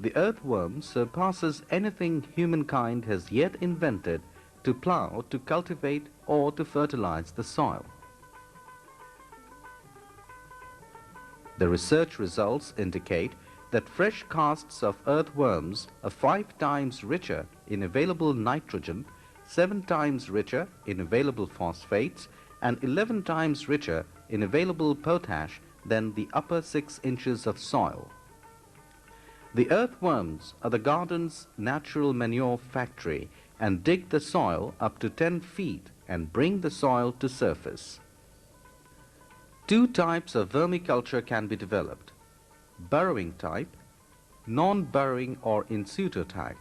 The earthworm surpasses anything humankind has yet invented to plow, to cultivate, or to fertilize the soil. The research results indicate that fresh casts of earthworms are 5 times richer in available nitrogen, 7 times richer in available phosphates, and 11 times richer in available potash than the upper 6 inches of soil. The earthworms are the garden's natural manure factory and dig the soil up to 10 feet and bring the soil to surface. 2 types of vermiculture can be developed: burrowing type, non-burrowing or in situ type.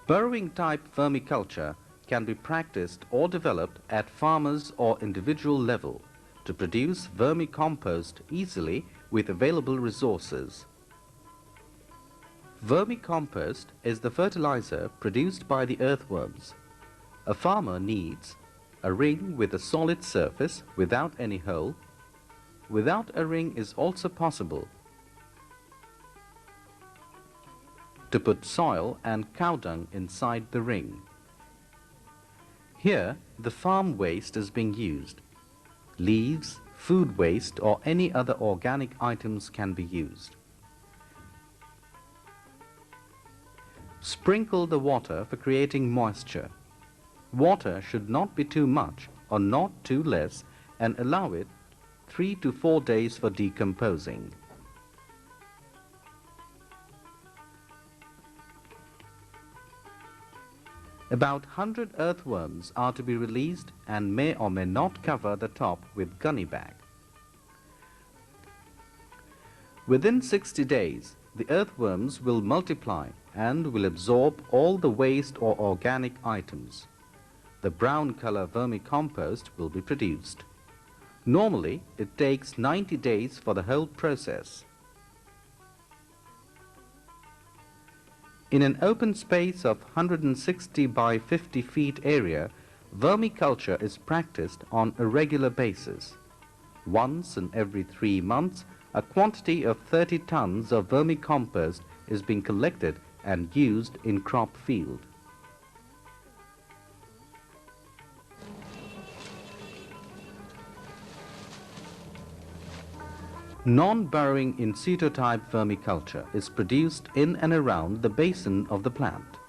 Burrowing type vermiculture can be practiced or developed at farmers or individual level to produce vermicompost easily with available resources. Vermicompost is the fertilizer produced by the earthworms. A farmer needs a ring with a solid surface without any hole. Without a ring is also possible to put soil and cow dung inside the ring. Here, the farm waste is being used. Leaves, food waste, or any other organic items can be used. Sprinkle the water for creating moisture. Water should not be too much or not too less, and allow it 3 to 4 days for decomposing. About 100 earthworms are to be released and may or may not cover the top with gunny bag. Within 60 days, the earthworms will multiply and will absorb all the waste or organic items. The brown color vermicompost will be produced. Normally, it takes 90 days for the whole process. In an open space of 160 by 50 feet area, vermiculture is practiced on a regular basis. Once in every 3 months, a quantity of 30 tons of vermicompost is being collected and used in crop field. Non-burrowing in situ type vermiculture is produced in and around the basin of the plant.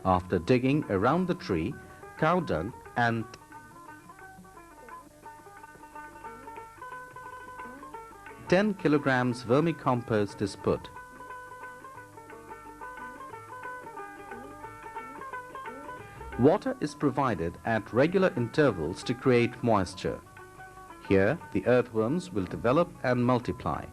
After digging around the tree, cow dung and 10 kilograms vermicompost is put. Water is provided at regular intervals to create moisture. Here, the earthworms will develop and multiply.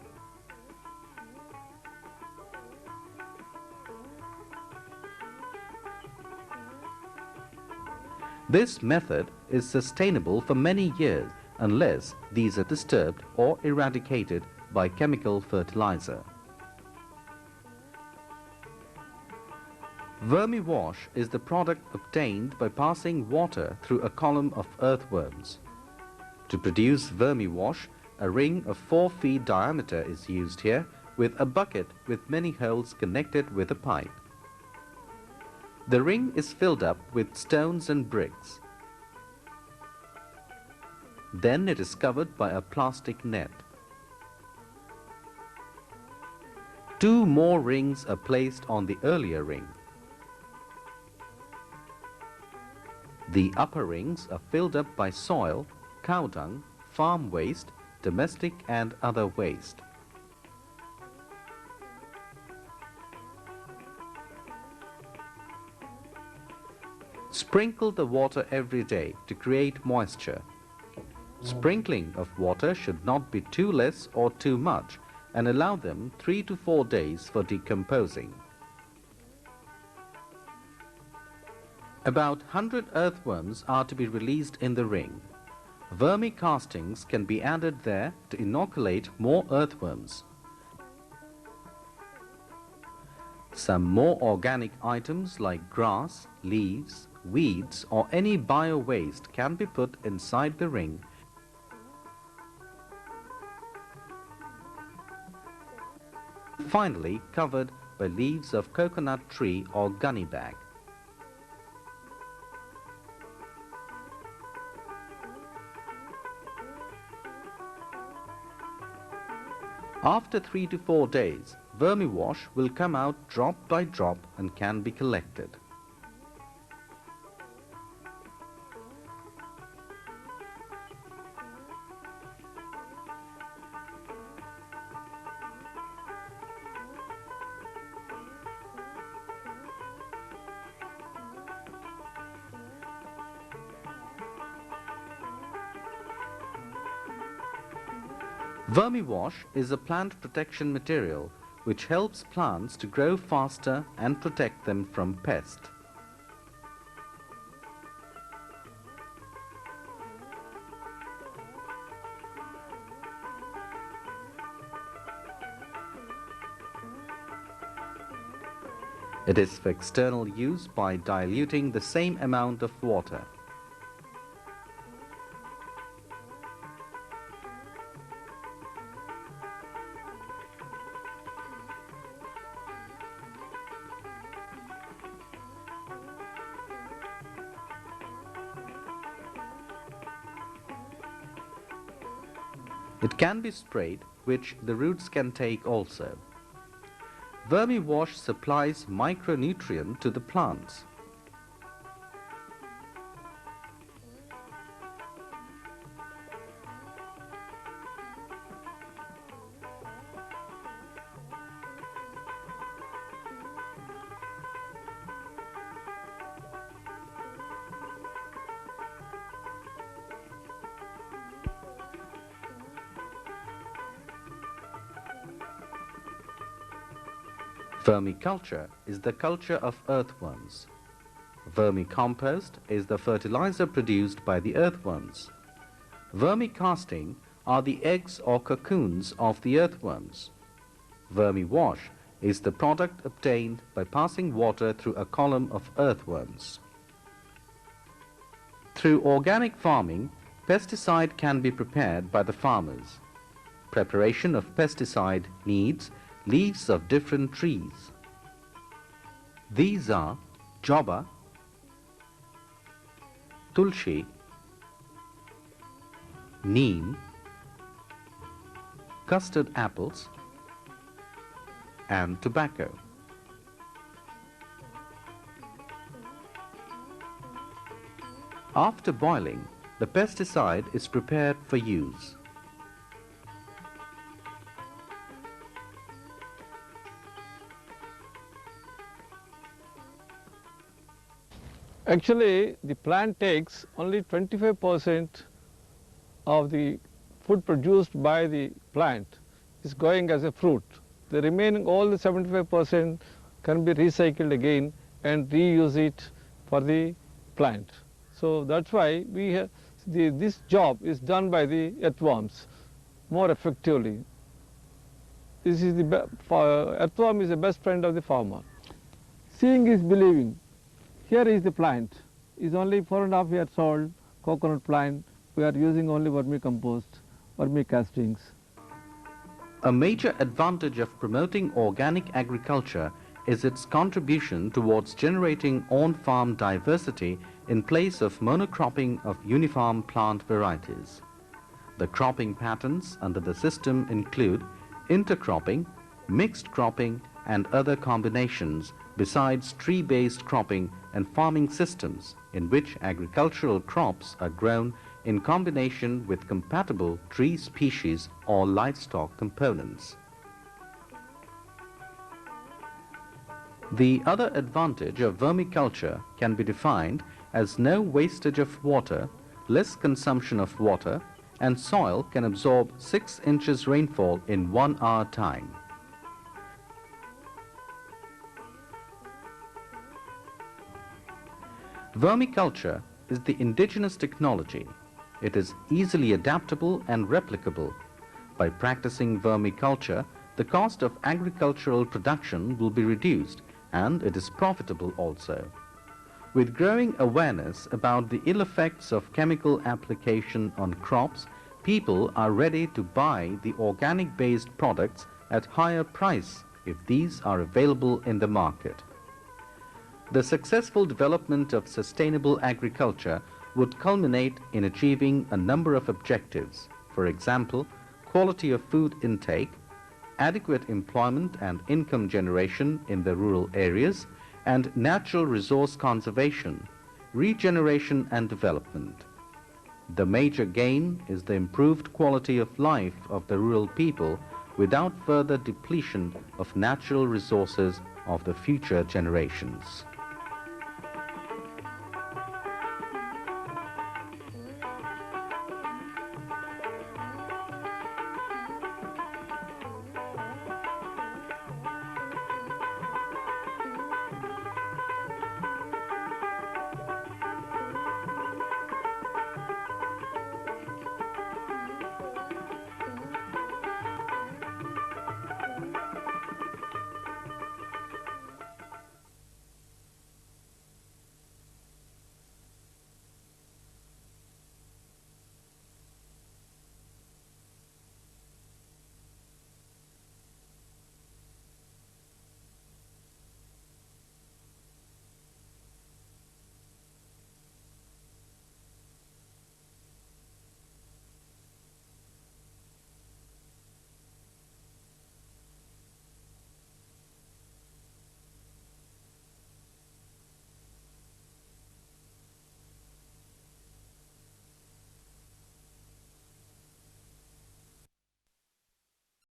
This method is sustainable for many years unless these are disturbed or eradicated by chemical fertilizer. Vermi-wash is the product obtained by passing water through a column of earthworms. To produce vermi-wash, a ring of 4 feet diameter is used here with a bucket with many holes connected with a pipe. The ring is filled up with stones and bricks. Then it is covered by a plastic net. 2 more rings are placed on the earlier ring. The upper rings are filled up by soil, cow dung, farm waste, domestic and other waste. Sprinkle the water every day to create moisture. Sprinkling of water should not be too less or too much, and allow them 3 to 4 days for decomposing. About 100 earthworms are to be released in the ring. Vermi castings can be added there to inoculate more earthworms. Some more organic items like grass, leaves, weeds or any bio-waste can be put inside the ring finally covered by leaves of coconut tree or gunny bag. After 3 to 4 days, vermiwash will come out drop by drop and can be collected. Vermiwash is a plant protection material which helps plants to grow faster and protect them from pests. It is for external use by diluting the same amount of water. It can be sprayed, which the roots can take also. Vermiwash supplies micronutrient to the plants. Vermiculture is the culture of earthworms. Vermicompost is the fertilizer produced by the earthworms. Vermicasting are the eggs or cocoons of the earthworms. Vermiwash is the product obtained by passing water through a column of earthworms. Through organic farming, pesticide can be prepared by the farmers. Preparation of pesticide needs leaves of different trees. These are joba, tulsi, neem, custard apples, and tobacco. After boiling, the pesticide is prepared for use. Actually, the plant takes only 25% of the food produced by the plant is going as a fruit. The remaining, all the 75% can be recycled again and reuse it for the plant. So that's why we have this job is done by the earthworms more effectively. This is the earthworm is the best friend of the farmer. Seeing is believing. Here is the plant. It's only 4.5 years old, coconut plant. We are using only vermicompost, vermicastings. A major advantage of promoting organic agriculture is its contribution towards generating on-farm diversity in place of monocropping of uniform plant varieties. The cropping patterns under the system include intercropping, mixed cropping, and other combinations besides tree-based cropping and farming systems in which agricultural crops are grown in combination with compatible tree species or livestock components. The other advantage of vermiculture can be defined as no wastage of water, less consumption of water, and soil can absorb 6 inches rainfall in 1 hour time. Vermiculture is the indigenous technology. It is easily adaptable and replicable. By practicing vermiculture, the cost of agricultural production will be reduced and it is profitable also. With growing awareness about the ill effects of chemical application on crops, people are ready to buy the organic-based products at higher price if these are available in the market. The successful development of sustainable agriculture would culminate in achieving a number of objectives. For example, quality of food intake, adequate employment and income generation in the rural areas, and natural resource conservation, regeneration and development. The major gain is the improved quality of life of the rural people without further depletion of natural resources of the future generations.